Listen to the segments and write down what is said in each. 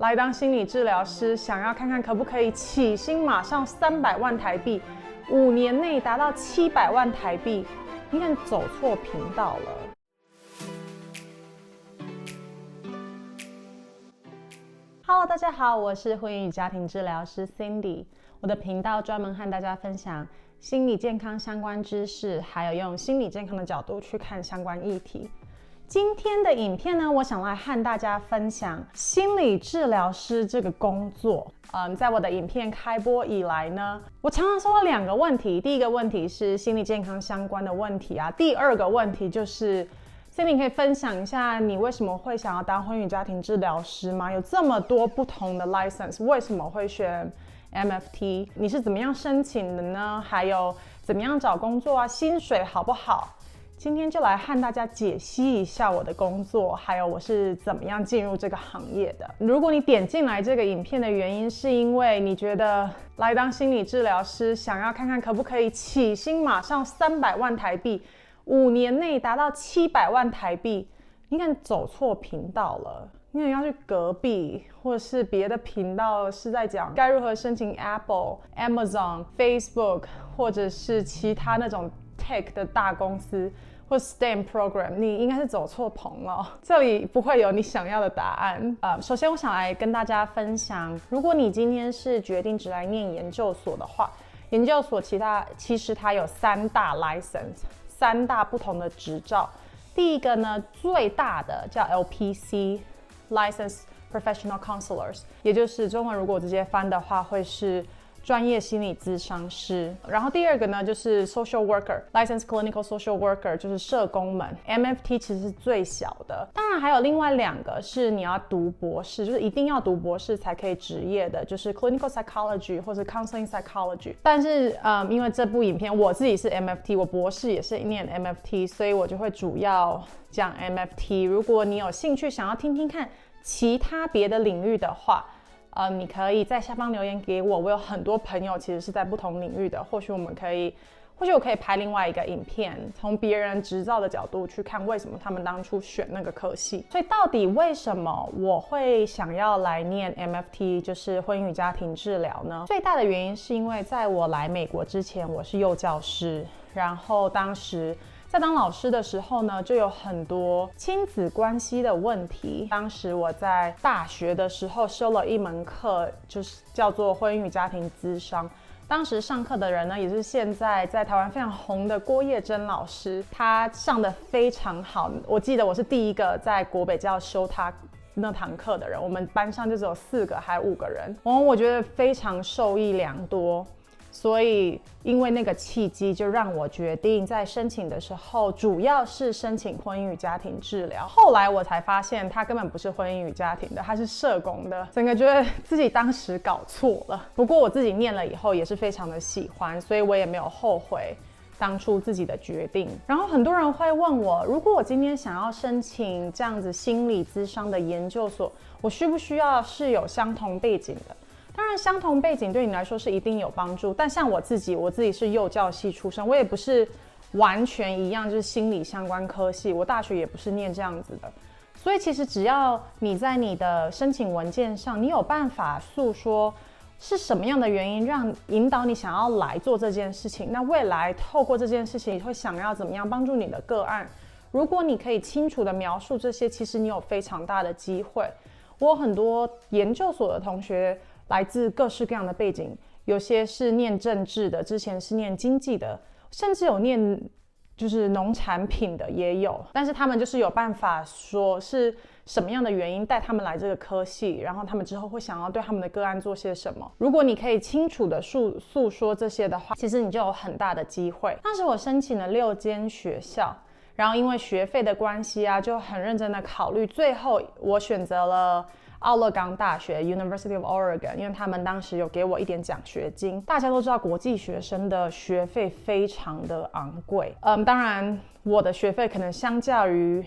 来当心理治疗师，想要看看可不可以起薪马上300万台币，5年内达到700万台币，你可能走错频道了。Hello， 大家好，我是婚姻与家庭治疗师 Cindy。我的频道专门和大家分享心理健康相关知识，还有用心理健康的角度去看相关议题。今天的影片呢，我想来和大家分享心理治疗师这个工作。在我的影片开播以来呢，我常常收到2个问题。第一个问题是心理健康相关的问题啊，第二个问题就是Cindy， 可以分享一下你为什么会想要当婚姻家庭治疗师吗？有这么多不同的 license， 为什么会选 MFT？ 你是怎么样申请的呢？还有怎么样找工作啊？薪水好不好？今天就来和大家解析一下我的工作，还有我是怎么样进入这个行业的。如果你点进来这个影片的原因是因为你觉得来当心理治疗师，想要看看可不可以起薪马上300万台币，5年内达到700万台币，你可能走错频道了。你可能要去隔壁，或者是别的频道是在讲该如何申请 Apple、Amazon、Facebook， 或者是其他那种 Tech 的大公司，或 STEM program， 你应该是走错棚了。这里不会有你想要的答案。首先我想来跟大家分享，如果你今天是决定只来念研究所的话，研究所其实它有3大 license。3大不同的执照。第一个呢，最大的叫 LPC Licensed Professional Counselors， 也就是中文如果直接翻的话会是专业心理咨商师。然后第二个呢，就是 Social Worker Licensed Clinical Social Worker， 就是社工们。MFT 其实是最小的，当然还有另外2个是你要读博士，就是一定要读博士才可以执业的，就是 Clinical Psychology 或是 Counseling Psychology。但是因为这部影片我自己是 MFT， 我博士也是念 MFT， 所以我就会主要讲 MFT。如果你有兴趣想要听听看其他别的领域的话，你可以在下方留言给我，我有很多朋友其实是在不同领域的，或许我可以拍另外一个影片，从别人执照的角度去看为什么他们当初选那个科系。所以到底为什么我会想要来念 MFT， 就是婚姻与家庭治疗呢？最大的原因是因为在我来美国之前，我是幼教师，然后当时在当老师的时候呢，就有很多亲子关系的问题。当时我在大学的时候修了一门课，就是叫做婚姻与家庭咨商。当时上课的人呢，也是现在在台湾非常红的郭叶珍老师，他上得非常好。我记得我是第一个在国北教修他那堂课的人，我们班上就只有4个还5个人，我觉得非常受益良多。所以因为那个契机，就让我决定在申请的时候主要是申请婚姻与家庭治疗。后来我才发现它根本不是婚姻与家庭的，它是社工的，整个觉得自己当时搞错了。不过我自己念了以后也是非常的喜欢，所以我也没有后悔当初自己的决定。然后很多人会问我，如果我今天想要申请这样子心理咨商的研究所，我需不需要是有相同背景的？当然相同背景对你来说是一定有帮助，但像我自己是幼教系出身，我也不是完全一样就是心理相关科系，我大学也不是念这样子的。所以其实只要你在你的申请文件上，你有办法诉说是什么样的原因让引导你想要来做这件事情，那未来透过这件事情你会想要怎么样帮助你的个案，如果你可以清楚的描述这些，其实你有非常大的机会。我有很多研究所的同学来自各式各样的背景，有些是念政治的，之前是念经济的，甚至有念就是农产品的也有，但是他们就是有办法说是什么样的原因带他们来这个科系，然后他们之后会想要对他们的个案做些什么。如果你可以清楚的诉说这些的话，其实你就有很大的机会。当时我申请了6间学校，然后因为学费的关系啊，就很认真的考虑，最后我选择了奥勒冈大学 University of Oregon， 因为他们当时有给我一点奖学金。大家都知道国际学生的学费非常的昂贵，当然我的学费可能相较于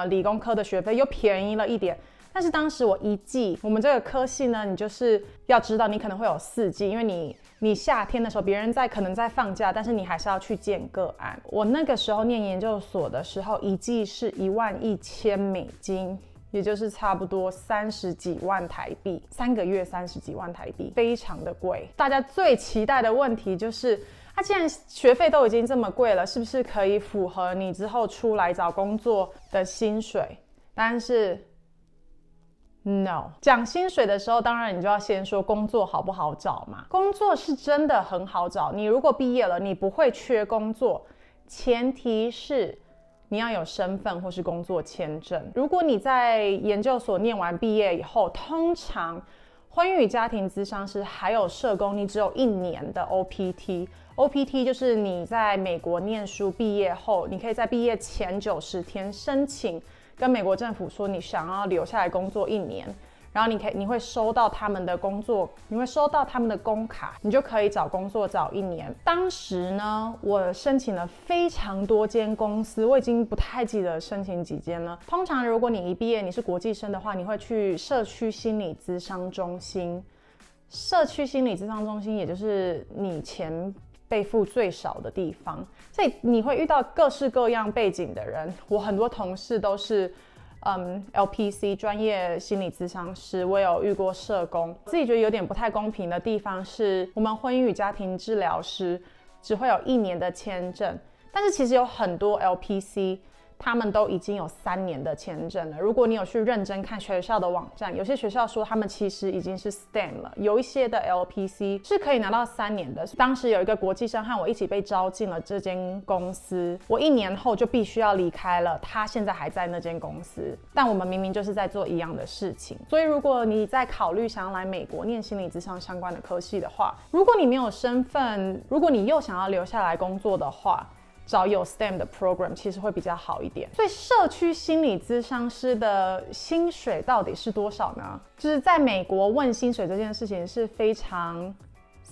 理工科的学费又便宜了一点，但是当时我一季，我们这个科系呢，你就是要知道你可能会有4季，因为你夏天的时候别人可能在放假，但是你还是要去见个案。我那个时候念研究所的时候，一季是11000美金，也就是差不多30几万台币，3个月30几万台币，非常的贵。大家最期待的问题就是，既然学费都已经这么贵了，是不是可以符合你之后出来找工作的薪水？但是 No， 讲薪水的时候，当然你就要先说工作好不好找嘛。工作是真的很好找，你如果毕业了，你不会缺工作，前提是你要有身份或是工作签证。如果你在研究所念完毕业以后，通常婚姻与家庭咨商师还有社工，你只有1年的 OPT。OPT 就是你在美国念书毕业后，你可以在毕业前90天申请跟美国政府说你想要留下来工作1年，然后你会收到他们的工作，你会收到他们的工卡，你就可以找工作找1年。当时呢，我申请了非常多间公司，我已经不太记得申请几间了。通常如果你一毕业你是国际生的话，你会去社区心理咨商中心。社区心理咨商中心也就是你钱被付最少的地方，所以你会遇到各式各样背景的人。我很多同事都是LPC 专业心理咨商师，我有遇过社工。自己觉得有点不太公平的地方是，我们婚姻与家庭治疗师只会有1年的签证，但是其实有很多 LPC他们都已经有3年的签证了。如果你有去认真看学校的网站，有些学校说他们其实已经是 STEM 了，有一些的 LPC 是可以拿到3年的。当时有一个国际生和我一起被招进了这间公司，我1年后就必须要离开了，他现在还在那间公司，但我们明明就是在做一样的事情。所以如果你在考虑想要来美国念心理咨商相关的科系的话，如果你没有身份，如果你又想要留下来工作的话，找有 STEM 的 program 其实会比较好一点。所以社区心理咨商师的薪水到底是多少呢？就是在美国问薪水这件事情是非常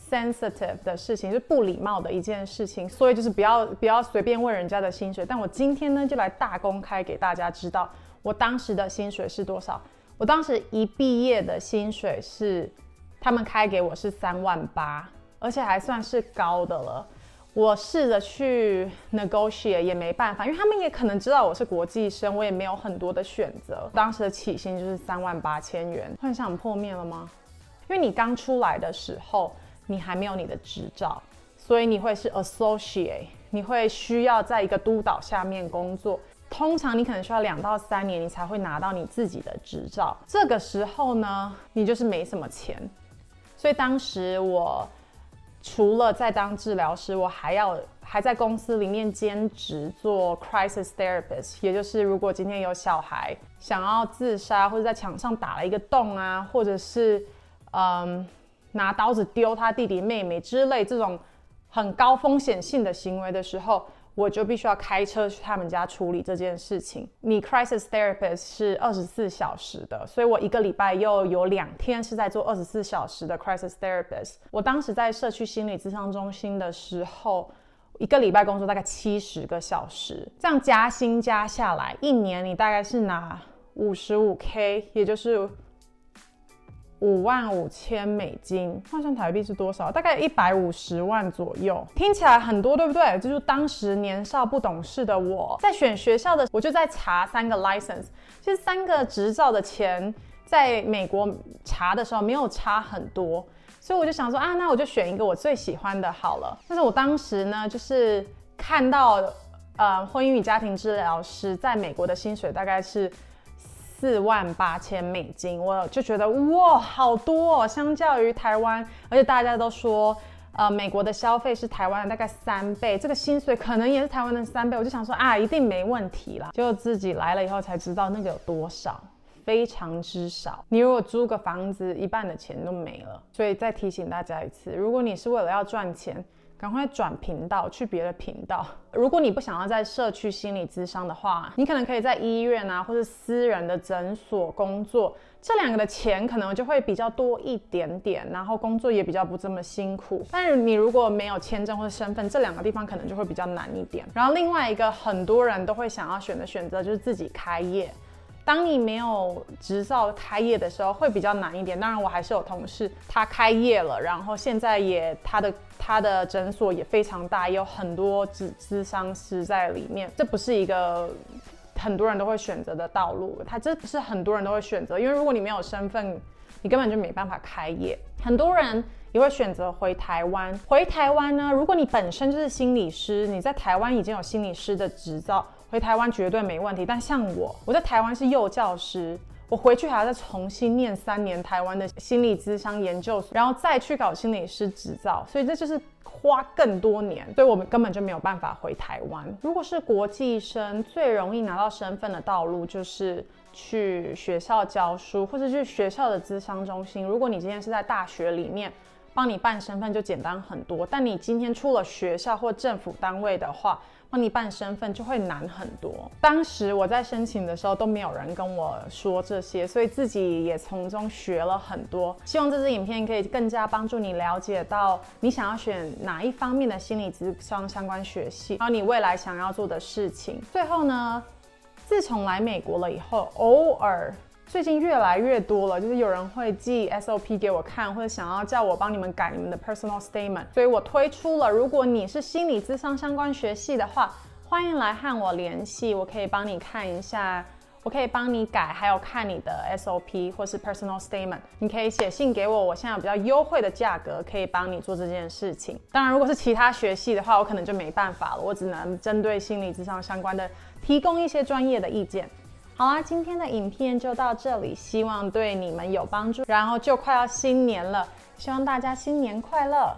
sensitive 的事情，是不礼貌的一件事情，所以就是不要随便问人家的薪水。但我今天呢就来大公开给大家知道我当时的薪水是多少。我当时一毕业的薪水是他们开给我是3万8，而且还算是高的了。我试着去 negotiate 也没办法，因为他们也可能知道我是国际生，我也没有很多的选择。当时的起薪就是38000元，幻想破灭了吗？因为你刚出来的时候，你还没有你的执照，所以你会是 associate， 你会需要在一个督导下面工作。通常你可能需要2到3年，你才会拿到你自己的执照。这个时候呢，你就是没什么钱。所以当时我除了在当治疗师，我还在公司里面兼职做 crisis therapist， 也就是如果今天有小孩想要自杀，或者在墙上打了一个洞啊，或者是拿刀子丢他弟弟妹妹之类这种很高风险性的行为的时候，我就必须要开车去他们家处理这件事情。你 crisis therapist 是24小时的，所以我1个礼拜又有2天是在做24小时的 crisis therapist。我当时在社区心理咨商中心的时候，1个礼拜工作大概70个小时，这样加薪加下来，1年你大概是拿55K， 也就是55000美金，换算台币是多少？大概150万左右。听起来很多，对不对？就是当时年少不懂事的我，在选学校的，我就在查3个 license。其实3个执照的钱，在美国查的时候没有差很多，所以我就想说啊，那我就选一个我最喜欢的好了。但是我当时呢，就是看到婚姻与家庭治疗师在美国的薪水大概是48000美金，我就觉得哇，好多哦，相较于台湾，而且大家都说，美国的消费是台湾的大概3倍，这个薪水可能也是台湾的3倍，我就想说啊，一定没问题啦。结果自己来了以后才知道那个有多少，非常之少。你如果租个房子，一半的钱都没了。所以再提醒大家一次，如果你是为了要赚钱，赶快转频道去别的频道。如果你不想要在社区心理咨商的话，你可能可以在医院啊，或是私人的诊所工作，这2个的钱可能就会比较多一点点，然后工作也比较不这么辛苦。但是你如果没有签证或者身份，这2个地方可能就会比较难一点。然后另外一个很多人都会想要选的选择就是自己开业。当你没有执照开业的时候会比较难一点。当然我还是有同事他开业了，然后现在也他的诊所也非常大，也有很多咨商师在里面。这不是一个很多人都会选择的道路，这是很多人都会选择，因为如果你没有身份，你根本就没办法开业。很多人也会选择回台湾。回台湾呢，如果你本身就是心理师，你在台湾已经有心理师的执照，回台湾绝对没问题。但像我在台湾是幼教师，我回去还要再重新念3年台湾的心理咨商研究所，然后再去搞心理师执照，所以这就是花更多年，所以我们根本就没有办法回台湾。如果是国际生，最容易拿到身份的道路就是去学校教书，或者去学校的咨商中心。如果你今天是在大学里面，帮你办身份就简单很多，但你今天出了学校或政府单位的话，帮你办身份就会难很多。当时我在申请的时候都没有人跟我说这些，所以自己也从中学了很多。希望这支影片可以更加帮助你了解到你想要选哪一方面的心理咨商相关学系，还有你未来想要做的事情。最后呢，自从来美国了以后，偶尔最近越来越多了，就是有人会寄 SOP 给我看，或者想要叫我帮你们改你们的 personal statement， 所以我推出了，如果你是心理咨商相关学系的话，欢迎来和我联系，我可以帮你看一下，我可以帮你改，还有看你的 SOP 或是 personal statement， 你可以写信给我，我现在有比较优惠的价格，可以帮你做这件事情。当然，如果是其他学系的话，我可能就没办法了，我只能针对心理咨商相关的提供一些专业的意见。好啦，今天的影片就到这里，希望对你们有帮助。然后就快要新年了，希望大家新年快乐！